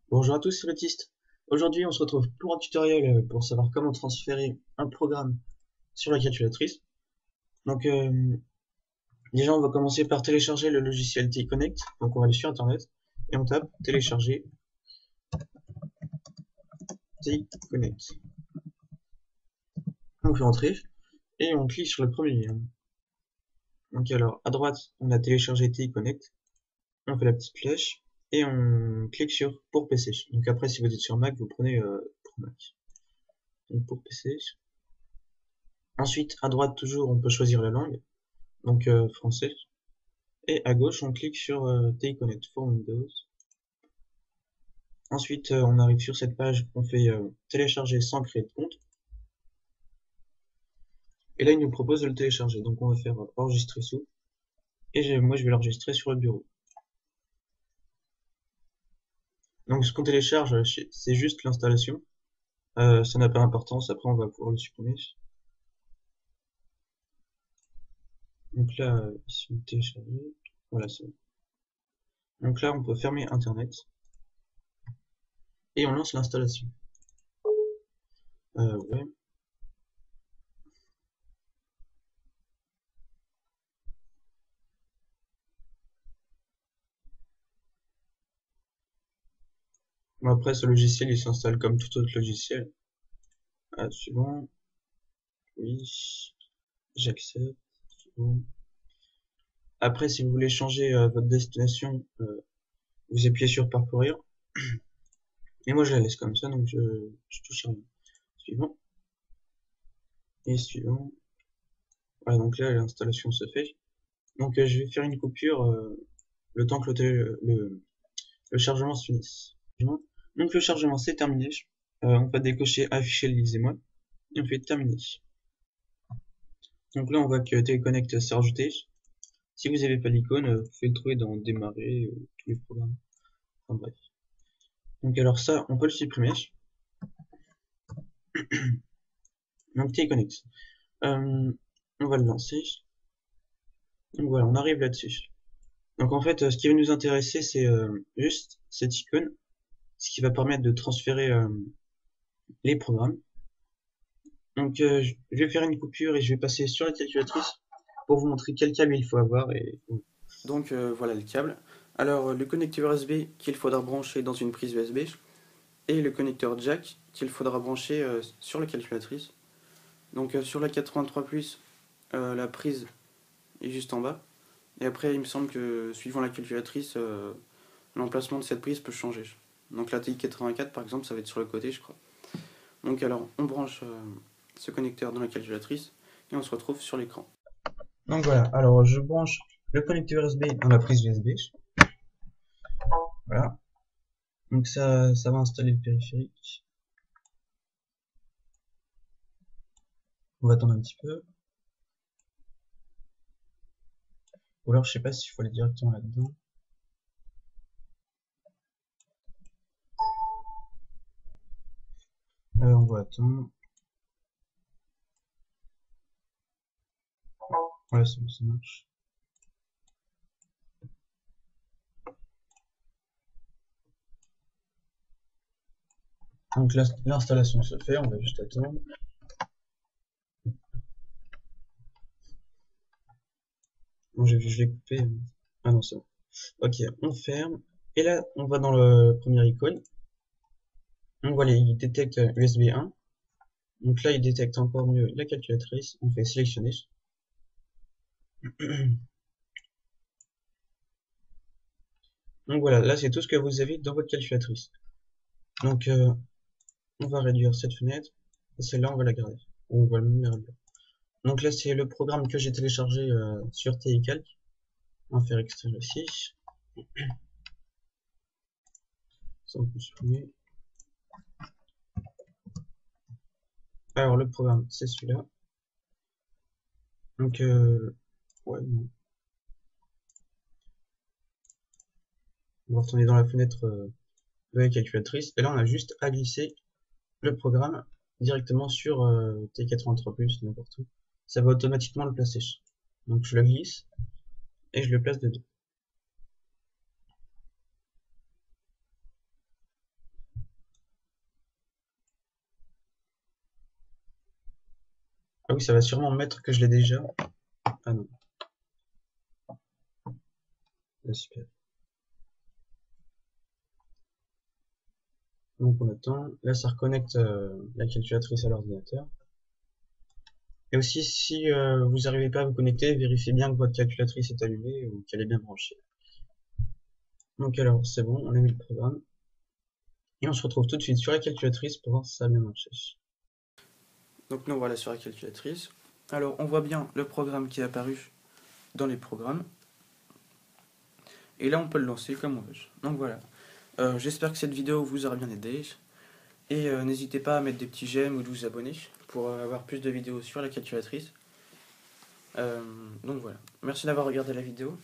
Bonjour à tous, c'est Baptiste. Aujourd'hui, on se retrouve pour un tutoriel pour savoir comment transférer un programme sur la calculatrice. Donc, déjà, on va commencer par télécharger le logiciel T-Connect. Donc, on va aller sur Internet et on tape télécharger T-Connect. On fait entrer et on clique sur le premier lien. Donc, alors, à droite, on a téléchargé T-Connect. On fait la petite flèche et on clique sur pour PC. Donc, après, si vous êtes sur Mac, vous prenez pour Mac. Donc, pour PC. Ensuite, à droite, toujours, on peut choisir la langue. Donc français. Et à gauche, on clique sur T-Connect for Windows. Ensuite, on arrive sur cette page, on fait télécharger sans créer de compte. Et là, il nous propose de le télécharger. Donc on va faire enregistrer sous. Et moi, je vais l'enregistrer sur le bureau. Donc ce qu'on télécharge, c'est juste l'installation. Ça n'a pas d'importance. Après, on va pouvoir le supprimer. Donc là, ici, télécharger. Voilà, c'est bon. Donc là, on peut fermer Internet. Et on lance l'installation. Ouais. Bon, après, ce logiciel, il s'installe comme tout autre logiciel. Suivant. Oui. J'accepte. Bon. Après, si vous voulez changer votre destination, vous appuyez sur parcourir. Et moi, je la laisse comme ça, donc je touche à rien. Suivant. Et suivant. Voilà, donc là, l'installation se fait. Donc, je vais faire une coupure le temps que le chargement se finisse. Donc, le chargement, c'est terminé. On va décocher afficher, lisez-moi. Et on fait terminer. Donc là, on voit que Téléconnect s'est rajouté. Si vous n'avez pas l'icône, vous pouvez le trouver dans démarrer, tous les programmes. Enfin bref. Donc alors ça, on peut le supprimer. Donc T-Connect. On va le lancer. Donc voilà, on arrive là-dessus. Donc en fait, ce qui va nous intéresser, c'est juste cette icône, ce qui va permettre de transférer les programmes. Donc je vais faire une coupure et je vais passer sur la calculatrice pour vous montrer quel câble il faut avoir. Donc voilà le câble. Alors le connecteur USB qu'il faudra brancher dans une prise USB et le connecteur jack qu'il faudra brancher sur la calculatrice. Donc sur la 83 la prise est juste en bas. Et après il me semble que suivant la calculatrice, l'emplacement de cette prise peut changer. Donc la TI 84 par exemple ça va être sur le côté je crois. Donc alors on branche ce connecteur dans la calculatrice et on se retrouve sur l'écran. Donc voilà, alors je branche le connecteur USB dans la prise USB. Voilà. Donc ça va installer le périphérique. On va attendre un petit peu. Ou alors je sais pas s'il faut aller directement là-dedans. On va attendre. Voilà, c'est bon, ça marche. Donc l'installation se fait, on va juste attendre. Bon, j'ai vu, je l'ai coupé. Ah non, c'est bon. Ok, on ferme. Et là, on va dans le premier icône. Donc voilà, il détecte USB 1. Donc là, il détecte encore mieux la calculatrice. On fait sélectionner. Donc voilà, là c'est tout ce que vous avez dans votre calculatrice. Donc on va réduire cette fenêtre. Et celle-là, on va la garder. Ou on va le même réduire. Donc là, c'est le programme que j'ai téléchargé sur TiCalc. On va faire extraire ici. Ça, on peut supprimer. Alors le programme, c'est celui-là. Donc ouais, non. On va retourner dans la fenêtre de la calculatrice. Et là, on a juste à glisser le programme directement sur T83+, n'importe où. Ça va automatiquement le placer. Donc je le glisse et je le place dedans. Ah oui, ça va sûrement mettre que je l'ai déjà. Ah non, ah, super. Donc on attend. Là, ça reconnecte la calculatrice à l'ordinateur. Et aussi, si vous n'arrivez pas à vous connecter, vérifiez bien que votre calculatrice est allumée ou qu'elle est bien branchée. Donc alors, c'est bon, on a mis le programme. Et on se retrouve tout de suite sur la calculatrice pour voir si ça a bien marché. Donc nous voilà sur la calculatrice. Alors on voit bien le programme qui est apparu dans les programmes. Et là on peut le lancer comme on veut. Donc voilà. J'espère que cette vidéo vous aura bien aidé. Et n'hésitez pas à mettre des petits j'aime ou de vous abonner pour avoir plus de vidéos sur la calculatrice. Donc voilà. Merci d'avoir regardé la vidéo.